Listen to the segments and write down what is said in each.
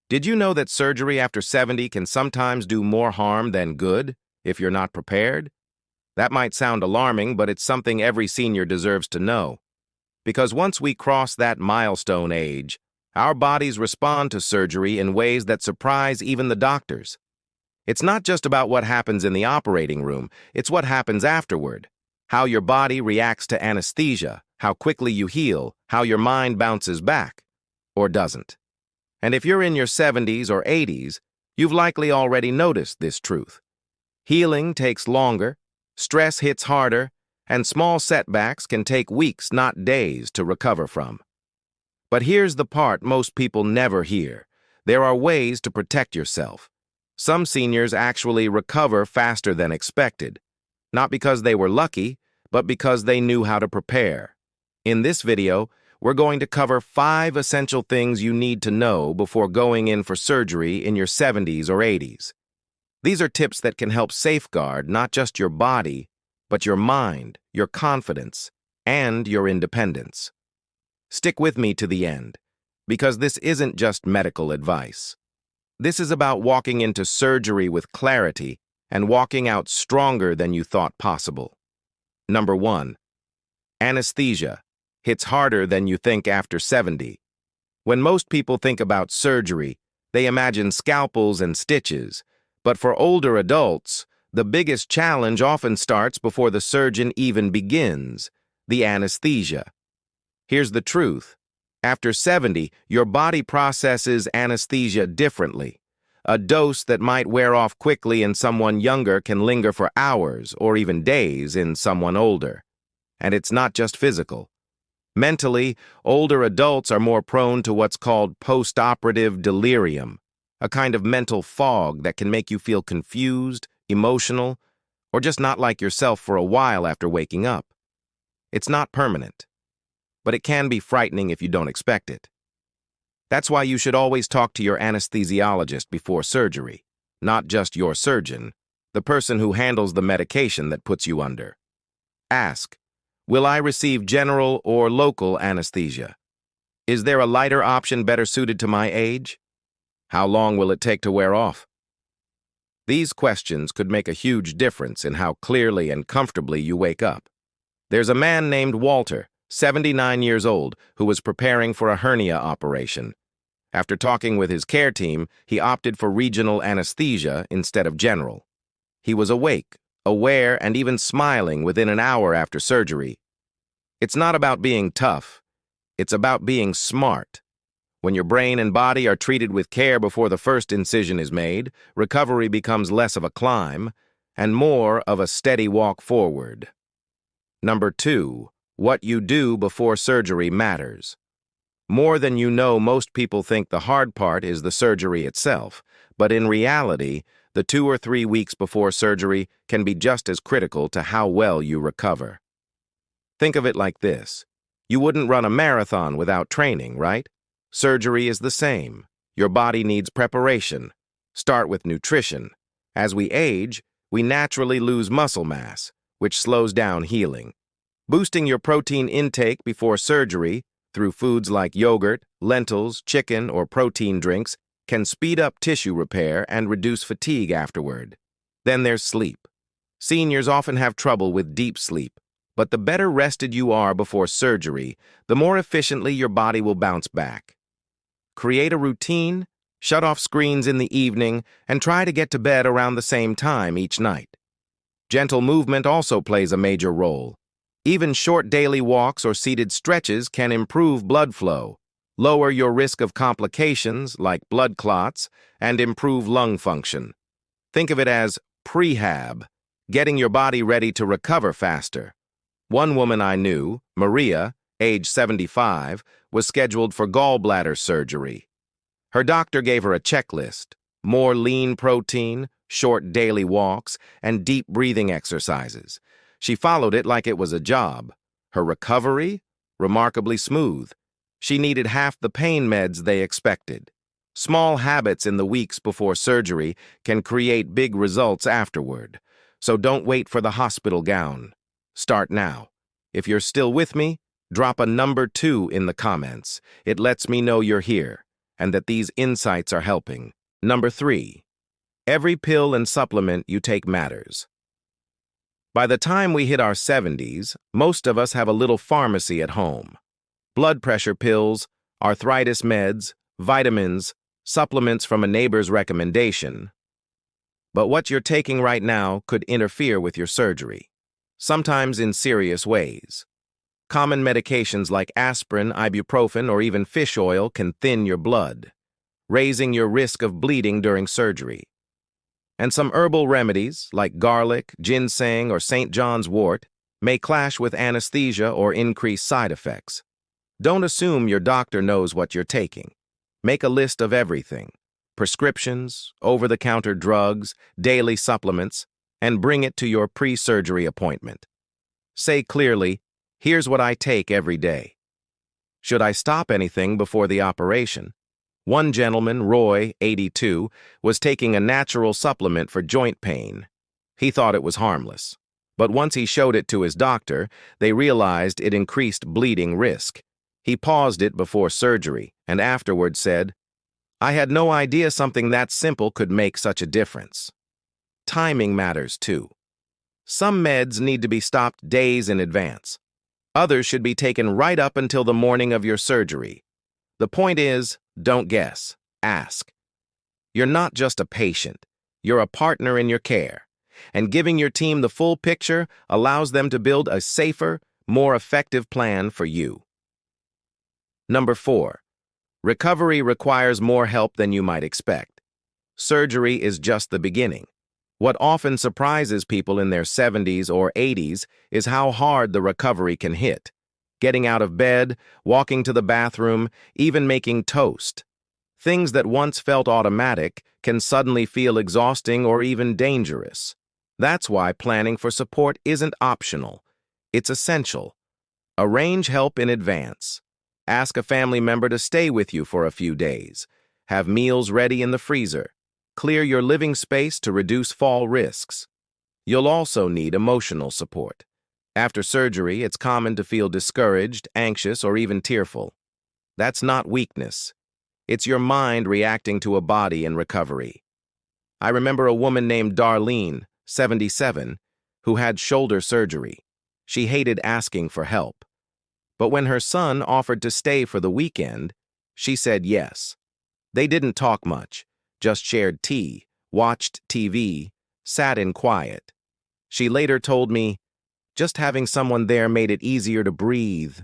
Did you know that surgery after 70 can sometimes do more harm than good if you're not prepared? That might sound alarming, but it's something every senior deserves to know. Because once we cross that milestone age, our bodies respond to surgery in ways that surprise even the doctors. It's not just about what happens in the operating room, it's what happens afterward. How your body reacts to anesthesia, how quickly you heal, how your mind bounces back, or doesn't. And if you're in your 70s or 80s, you've likely already noticed this truth. Healing takes longer, stress hits harder, and small setbacks can take weeks, not days, to recover from. But here's the part most people never hear. There are ways to protect yourself. Some seniors actually recover faster than expected, not because they were lucky, but because they knew how to prepare. In this video, we're going to cover 5 essential things you need to know before going in for surgery in your 70s or 80s. These are tips that can help safeguard not just your body, but your mind, your confidence, and your independence. Stick with me to the end, because this isn't just medical advice. This is about walking into surgery with clarity and walking out stronger than you thought possible. Number 1. Anesthesia hits harder than you think after 70. When most people think about surgery, they imagine scalpels and stitches, but for older adults, the biggest challenge often starts before the surgeon even begins: the anesthesia. Here's the truth. After 70, your body processes anesthesia differently. A dose that might wear off quickly in someone younger can linger for hours or even days in someone older. And it's not just physical. Mentally, older adults are more prone to what's called post-operative delirium, a kind of mental fog that can make you feel confused, emotional, or just not like yourself for a while after waking up. It's not permanent, but it can be frightening if you don't expect it. That's why you should always talk to your anesthesiologist before surgery, not just your surgeon, the person who handles the medication that puts you under. Ask, will I receive general or local anesthesia? Is there a lighter option better suited to my age? How long will it take to wear off? These questions could make a huge difference in how clearly and comfortably you wake up. There's a man named Walter, 79 years old, who was preparing for a hernia operation. After talking with his care team, he opted for regional anesthesia instead of general. He was awake, aware, and even smiling within an hour after surgery. It's not about being tough. It's about being smart. When your brain and body are treated with care before the first incision is made, recovery becomes less of a climb and more of a steady walk forward. Number 2. What you do before surgery matters. More than you know, most people think the hard part is the surgery itself, but in reality, the 2 or 3 weeks before surgery can be just as critical to how well you recover. Think of it like this. You wouldn't run a marathon without training, right? Surgery is the same. Your body needs preparation. Start with nutrition. As we age, we naturally lose muscle mass, which slows down healing. Boosting your protein intake before surgery through foods like yogurt, lentils, chicken, or protein drinks can speed up tissue repair and reduce fatigue afterward. Then there's sleep. Seniors often have trouble with deep sleep, but the better rested you are before surgery, the more efficiently your body will bounce back. Create a routine, shut off screens in the evening, and try to get to bed around the same time each night. Gentle movement also plays a major role. Even short daily walks or seated stretches can improve blood flow, lower your risk of complications like blood clots, and improve lung function. Think of it as prehab, getting your body ready to recover faster. One woman I knew, Maria, age 75, was scheduled for gallbladder surgery. Her doctor gave her a checklist: more lean protein, short daily walks, and deep breathing exercises. She followed it like it was a job. Her recovery? Remarkably smooth. She needed half the pain meds they expected. Small habits in the weeks before surgery can create big results afterward. So don't wait for the hospital gown. Start now. If you're still with me, drop a number 2 in the comments. It lets me know you're here. and that these insights are helping. Number 3. Every pill and supplement you take matters. By the time we hit our 70s, most of us have a little pharmacy at home. Blood pressure pills, arthritis meds, vitamins, supplements from a neighbor's recommendation. But what you're taking right now could interfere with your surgery, sometimes in serious ways. Common medications like aspirin, ibuprofen, or even fish oil can thin your blood, raising your risk of bleeding during surgery. And some herbal remedies, like garlic, ginseng, or St. John's wort, may clash with anesthesia or increase side effects. Don't assume your doctor knows what you're taking. Make a list of everything: prescriptions, over-the-counter drugs, daily supplements, and bring it to your pre-surgery appointment. Say clearly, "Here's what I take every day." Should I stop anything before the operation? One gentleman, Roy, 82, was taking a natural supplement for joint pain. He thought it was harmless. But once he showed it to his doctor, they realized it increased bleeding risk. He paused it before surgery and afterward said, "I had no idea something that simple could make such a difference." Timing matters too. Some meds need to be stopped days in advance. Others should be taken right up until the morning of your surgery. The point is, don't guess, ask. You're not just a patient, you're a partner in your care, and giving your team the full picture allows them to build a safer, more effective plan for you. Number 4. Recovery requires more help than you might expect. Surgery is just the beginning. What often surprises people in their 70s or 80s is how hard the recovery can hit. Getting out of bed, walking to the bathroom, even making toast. Things that once felt automatic can suddenly feel exhausting or even dangerous. That's why planning for support isn't optional. It's essential. Arrange help in advance. Ask a family member to stay with you for a few days. Have meals ready in the freezer. Clear your living space to reduce fall risks. You'll also need emotional support. After surgery, it's common to feel discouraged, anxious, or even tearful. That's not weakness. It's your mind reacting to a body in recovery. I remember a woman named Darlene, 77, who had shoulder surgery. She hated asking for help. But when her son offered to stay for the weekend, she said yes. They didn't talk much, just shared tea, watched TV, sat in quiet. She later told me, "Just having someone there made it easier to breathe."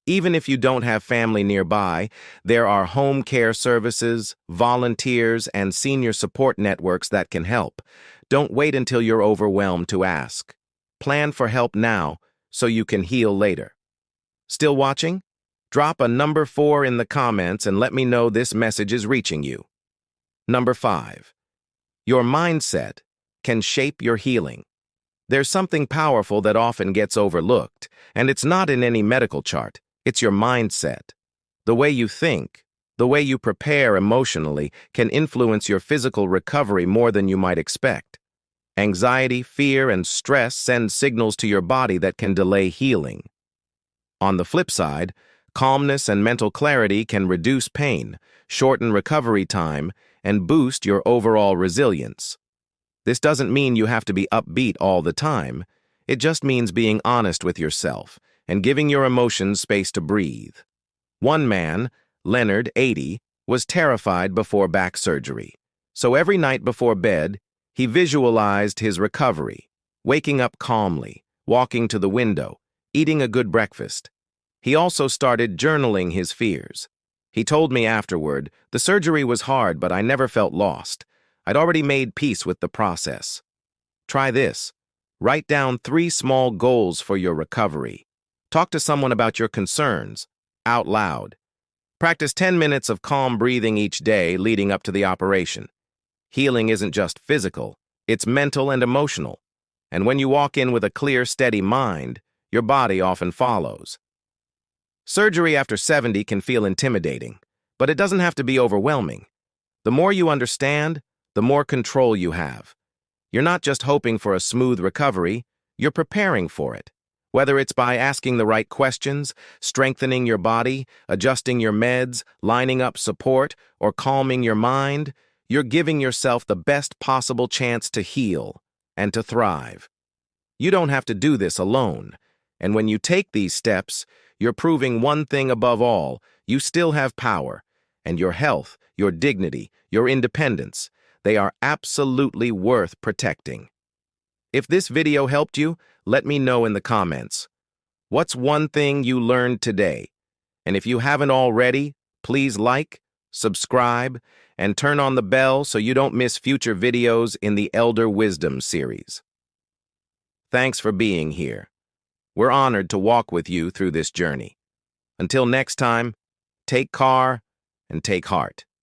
Even if you don't have family nearby, there are home care services, volunteers, and senior support networks that can help. Don't wait until you're overwhelmed to ask. Plan for help now so you can heal later. Still watching? Drop a number 4 in the comments and let me know this message is reaching you. Number 5. Your mindset can shape your healing. There's something powerful that often gets overlooked, and it's not in any medical chart. It's your mindset. The way you think, the way you prepare emotionally can influence your physical recovery more than you might expect. Anxiety, fear, and stress send signals to your body that can delay healing. On the flip side, calmness and mental clarity can reduce pain, shorten recovery time, and boost your overall resilience. This doesn't mean you have to be upbeat all the time. It just means being honest with yourself and giving your emotions space to breathe. One man, Leonard, 80, was terrified before back surgery. So every night before bed, he visualized his recovery, waking up calmly, walking to the window, eating a good breakfast. He also started journaling his fears. He told me afterward, "The surgery was hard, but I never felt lost. I'd already made peace with the process." Try this. Write down 3 small goals for your recovery. Talk to someone about your concerns, out loud. Practice 10 minutes of calm breathing each day leading up to the operation. Healing isn't just physical, it's mental and emotional. And when you walk in with a clear, steady mind, your body often follows. Surgery after 70 can feel intimidating, but it doesn't have to be overwhelming. The more you understand, the more control you have. You're not just hoping for a smooth recovery, you're preparing for it. Whether it's by asking the right questions, strengthening your body, adjusting your meds, lining up support, or calming your mind, you're giving yourself the best possible chance to heal and to thrive. You don't have to do this alone. And when you take these steps, you're proving one thing above all: you still have power. And your health, your dignity, your independence, they are absolutely worth protecting. If this video helped you, let me know in the comments. What's one thing you learned today? And if you haven't already, please like, subscribe, and turn on the bell so you don't miss future videos in the Elder Wisdom series. Thanks for being here. We're honored to walk with you through this journey. Until next time, take care and take heart.